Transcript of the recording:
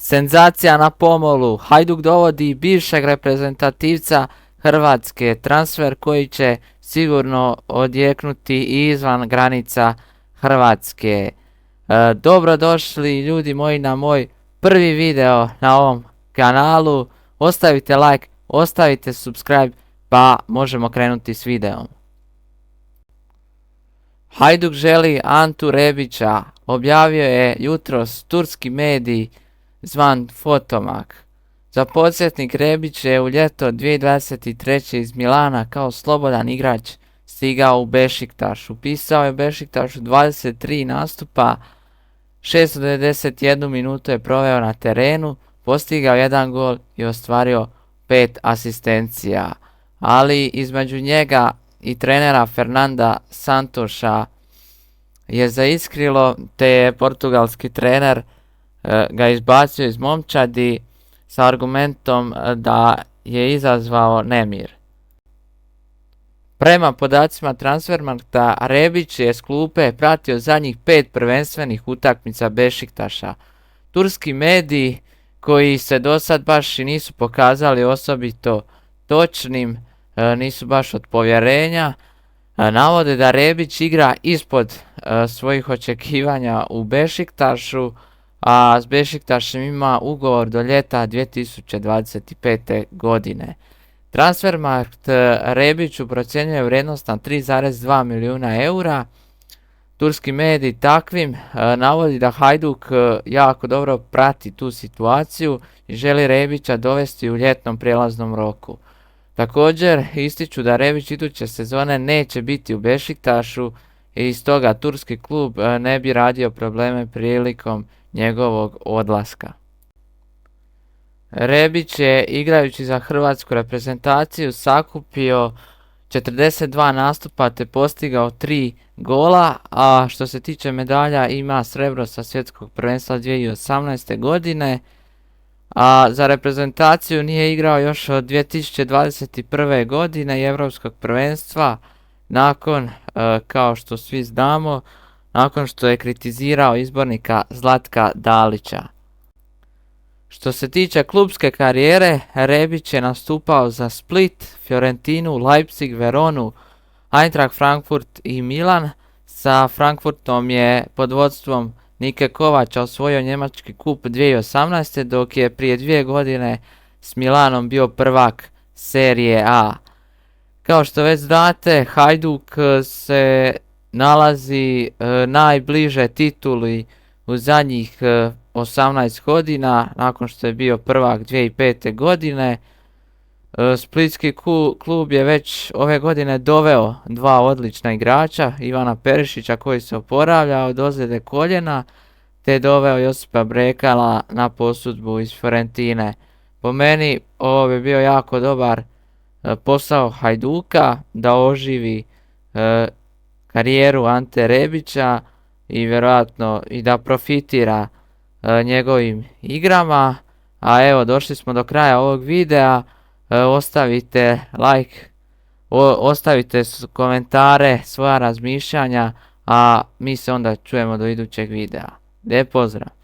Senzacija na pomolu. Hajduk dovodi bivšeg reprezentativca Hrvatske. Transfer koji će sigurno odjeknuti i izvan granica Hrvatske. Dobrodošli ljudi moji na moj prvi video na ovom kanalu. Ostavite like, ostavite subscribe pa možemo krenuti s videom. Hajduk želi Antu Rebića. Objavio je jutros turski medij zvan Fotomak. Za podsjetnik, Rebić je u ljeto 2023. iz Milana kao slobodan igrač stigao u Bešiktaš. Upisao je Bešiktašu 23 nastupa, 691 minutu je proveo na terenu, postigao 1 gol i ostvario 5 asistencija. Ali između njega i trenera Fernanda Santosa je zaiskrilo, te je portugalski trener ga izbacio iz momčadi sa argumentom da je izazvao nemir. Prema podacima Transfermarkta, Rebić je s klupe pratio zadnjih 5 prvenstvenih utakmica Bešiktaša. Turski mediji, koji se do sad baš i nisu pokazali osobito točnim, nisu baš od povjerenja, navode da Rebić igra ispod svojih očekivanja u Bešiktašu, a s Bešiktašem ima ugovor do ljeta 2025. godine. Transfermarkt Rebiću procjenjuje vrijednost na 3,2 milijuna eura. Turski medij takvim navodi da Hajduk jako dobro prati tu situaciju i želi Rebića dovesti u ljetnom prijelaznom roku. Također ističu da Rebić iduće sezone neće biti u Bešiktašu i stoga turski klub ne bi radio probleme prilikom njegovog odlaska. Rebić je, igrajući za hrvatsku reprezentaciju, sakupio 42 nastupa te postigao 3 gola, a što se tiče medalja ima srebro sa svjetskog prvenstva 2018. godine, a za reprezentaciju nije igrao još od 2021. godine i Europskog prvenstva, nakon, kao što svi znamo, nakon što je kritizirao izbornika Zlatka Dalića. Što se tiče klubske karijere, Rebić je nastupao za Split, Fiorentinu, Leipzig, Veronu, Eintracht Frankfurt i Milan. Sa Frankfurtom je pod vodstvom Nike Kovača osvojio njemački kup 2018. dok je prije 2 godine s Milanom bio prvak Serije A. Kao što već znate, Hajduk se nalazi najbliže tituli u zadnjih 18 godina, nakon što je bio prvak 2005. godine. Splitski klub je već ove godine doveo 2 odlična igrača, Ivana Perišića koji se oporavlja od ozljede koljena, te doveo Josipa Brekala na posudbu iz Fiorentine. Po meni ovo bi bio jako dobar posao Hajduka da oživi karijeru Ante Rebića i vjerojatno i da profitira njegovim igrama. A evo, došli smo do kraja ovog videa. Ostavite like, ostavite komentare, svoja razmišljanja, a mi se onda čujemo do idućeg videa. Lijep pozdrav!